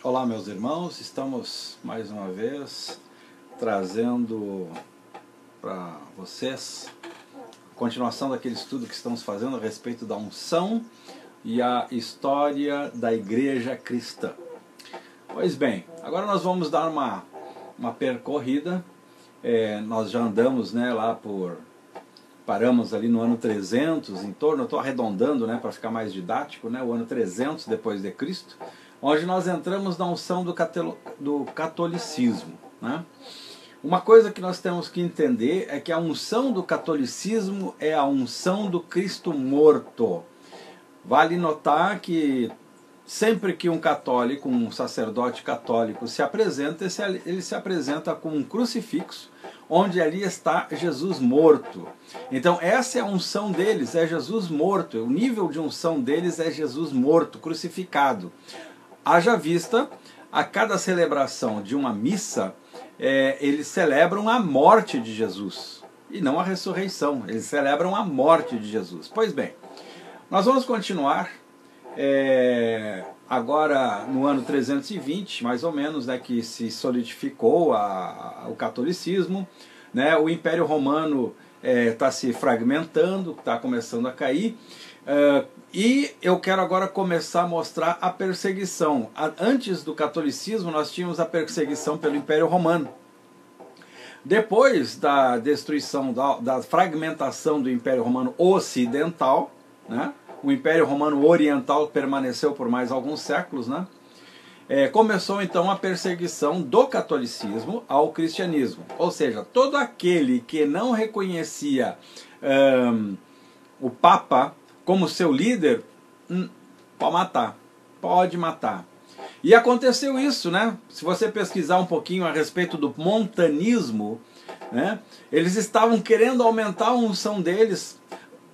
Olá, meus irmãos, estamos mais uma vez trazendo para vocês a continuação daquele estudo que estamos fazendo a respeito da unção e a história da igreja cristã. Pois bem, agora nós vamos dar uma percorrida. Nós já andamos, paramos ali no ano 300, em torno, eu estou arredondando, para ficar mais didático, o ano 300 depois de Cristo, onde nós entramos na unção do catolicismo. Uma coisa que nós temos que entender é que a unção do catolicismo é a unção do Cristo morto. Vale notar que sempre que um católico, um sacerdote católico se apresenta, ele se apresenta com um crucifixo, onde ali está Jesus morto. Então essa é a unção deles, é Jesus morto. O nível de unção deles é Jesus morto, crucificado. Haja vista, a cada celebração de uma missa, eles celebram a morte de Jesus, e não a ressurreição. Eles celebram a morte de Jesus. Pois bem, nós vamos continuar agora no ano 320, mais ou menos, que se solidificou o catolicismo, o Império Romano está se fragmentando, está começando a cair, e eu quero agora começar a mostrar a perseguição. Antes do catolicismo nós tínhamos a perseguição pelo Império Romano. Depois da destruição, da fragmentação do Império Romano Ocidental, o Império Romano Oriental permaneceu por mais alguns séculos, começou então a perseguição do catolicismo ao cristianismo. Ou seja, todo aquele que não reconhecia o Papa como seu líder, pode matar. E aconteceu isso, se você pesquisar um pouquinho a respeito do montanismo, eles estavam querendo aumentar a unção deles,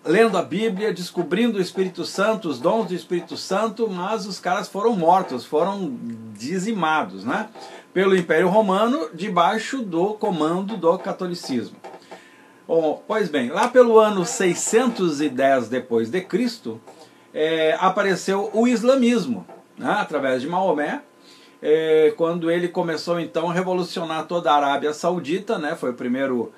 lendo a Bíblia, descobrindo o Espírito Santo, os dons do Espírito Santo, mas os caras foram mortos, foram dizimados, pelo Império Romano, debaixo do comando do catolicismo. Pois bem, lá pelo ano 610 depois de Cristo, apareceu o islamismo, através de Maomé, quando ele começou então a revolucionar toda a Arábia Saudita, foi o primeiro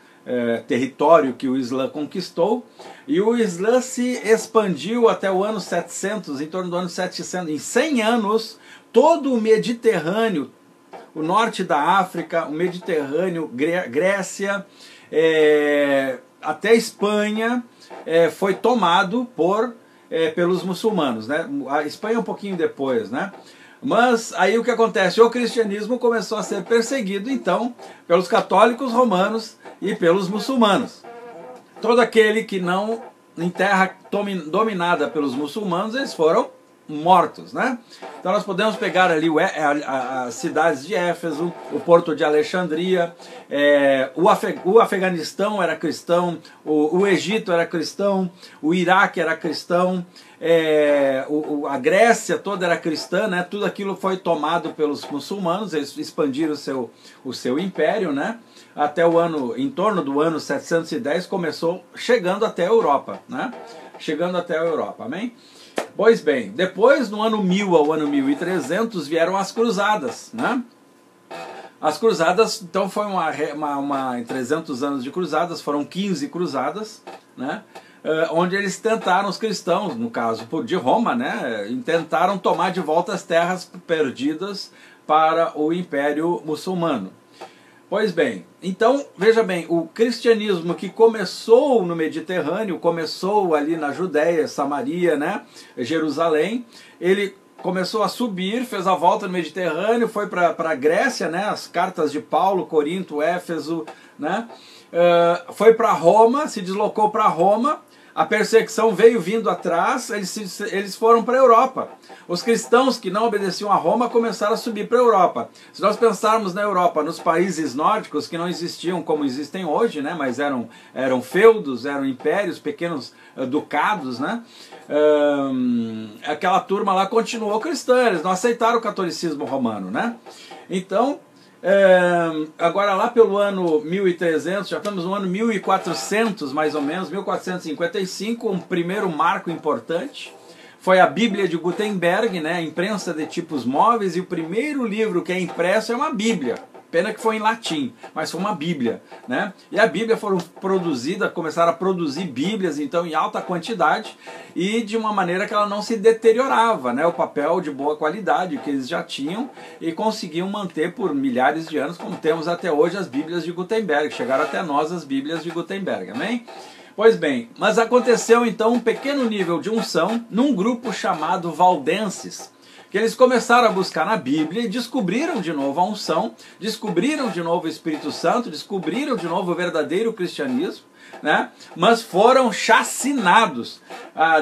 território que o Islã conquistou, e o Islã se expandiu até o ano 700, em torno do ano 700, em 100 anos, todo o Mediterrâneo, o norte da África, o Mediterrâneo, Grécia, até Espanha, foi tomado pelos muçulmanos, A Espanha um pouquinho depois, Mas aí o que acontece? O cristianismo começou a ser perseguido então pelos católicos romanos e pelos muçulmanos. Todo aquele que não, em terra dominada pelos muçulmanos, eles foram mortos, Então nós podemos pegar ali as cidades de Éfeso, o porto de Alexandria, o Afeganistão era cristão, o Egito era cristão, o Iraque era cristão, a Grécia toda era cristã, tudo aquilo foi tomado pelos muçulmanos. Eles expandiram o seu império, até em torno do ano 710 começou chegando até a Europa, chegando até a Europa, amém? Pois bem, depois no ano 1000 ao ano 1300 vieram as cruzadas, As cruzadas, então foi em 300 anos de cruzadas, foram 15 cruzadas, onde eles tentaram, os cristãos, no caso de Roma, tentaram tomar de volta as terras perdidas para o Império Muçulmano. Pois bem, então, veja bem, o cristianismo que começou no Mediterrâneo, começou ali na Judéia, Samaria, Jerusalém, ele começou a subir, fez a volta no Mediterrâneo, foi para a Grécia, as cartas de Paulo, Corinto, Éfeso, foi para Roma, se deslocou para Roma, a perseguição veio vindo atrás, eles foram para a Europa. Os cristãos que não obedeciam a Roma começaram a subir para a Europa. Se nós pensarmos na Europa, nos países nórdicos, que não existiam como existem hoje, mas eram feudos, eram impérios, pequenos ducados, aquela turma lá continuou cristã, eles não aceitaram o catolicismo romano, Então, agora lá pelo ano 1300, já estamos no ano 1400 mais ou menos, 1455, um primeiro marco importante, foi a Bíblia de Gutenberg, né? Imprensa de tipos móveis, e o primeiro livro que é impresso é uma Bíblia. Pena que foi em latim, mas foi uma Bíblia, né? E a Bíblia foram produzidas, começaram a produzir Bíblias, então, em alta quantidade e de uma maneira que ela não se deteriorava, né? O papel de boa qualidade que eles já tinham e conseguiam manter por milhares de anos, como temos até hoje as Bíblias de Gutenberg. Chegaram até nós as Bíblias de Gutenberg, amém? Pois bem, mas aconteceu então um pequeno nível de unção num grupo chamado valdenses, que eles começaram a buscar na Bíblia e descobriram de novo a unção, descobriram de novo o Espírito Santo, descobriram de novo o verdadeiro cristianismo, né? Mas foram chacinados.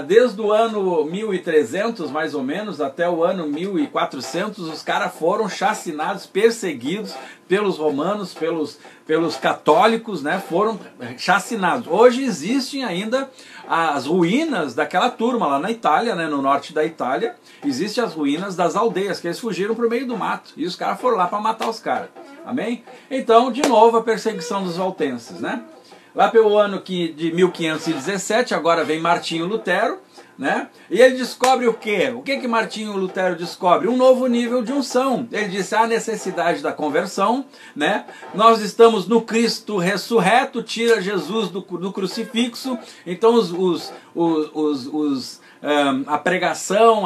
Desde o ano 1300, mais ou menos, até o ano 1400, os caras foram chacinados, perseguidos pelos romanos, pelos católicos, né? Foram chacinados. Hoje existem ainda as ruínas daquela turma lá na Itália, né? No norte da Itália, existem as ruínas das aldeias, que eles fugiram para o meio do mato, e os caras foram lá para matar os caras, amém? Então, de novo, a perseguição dos valdenses, né? Lá pelo ano de 1517, agora vem Martinho Lutero, né? E ele descobre o quê? O que Martinho Lutero descobre? Um novo nível de unção. Ele disse a necessidade da conversão, né? Nós estamos no Cristo ressurreto, tira Jesus do crucifixo. Então a pregação,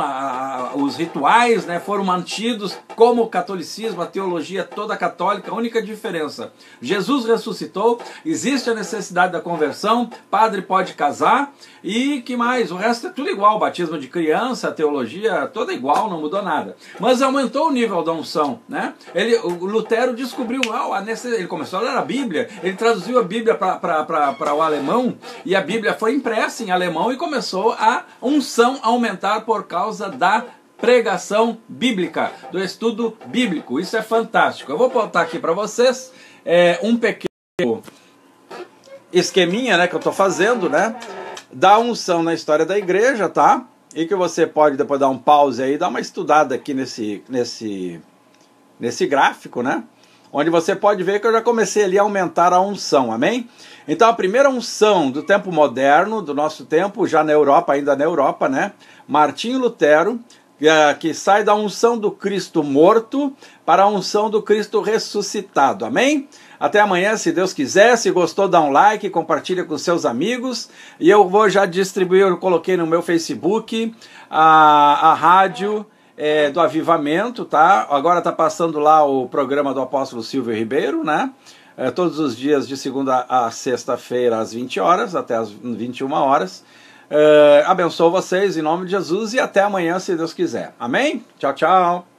os rituais, né, foram mantidos como o catolicismo, a teologia toda católica. A única diferença: Jesus ressuscitou, existe a necessidade da conversão, padre pode casar, e que mais? O resto é tudo igual, batismo de criança, a teologia toda igual, não mudou nada. Mas aumentou o nível da unção, né? O Lutero descobriu, ele começou a ler a Bíblia, ele traduziu a Bíblia para o alemão, e a Bíblia foi impressa em alemão, e começou a unção aumentar por causa da pregação bíblica, do estudo bíblico. Isso é fantástico. Eu vou botar aqui para vocês um pequeno esqueminha, né, que eu estou fazendo, né, da unção na história da igreja, tá? E que você pode depois dar um pause aí, dar uma estudada aqui nesse gráfico, né? Onde você pode ver que eu já comecei ali a aumentar a unção, amém? Então a primeira unção do tempo moderno, do nosso tempo, já na Europa, ainda na Europa, né? Martinho Lutero, que sai da unção do Cristo morto para a unção do Cristo ressuscitado, amém? Até amanhã, se Deus quiser. Se gostou, dá um like, compartilha com seus amigos. E eu vou já distribuir, eu coloquei no meu Facebook a rádio do Avivamento, tá? Agora tá passando lá o programa do apóstolo Silvio Ribeiro, né? Todos os dias de segunda a sexta-feira às 20 horas, até às 21 horas. Abençoo vocês em nome de Jesus e até amanhã, se Deus quiser. Amém? Tchau, tchau.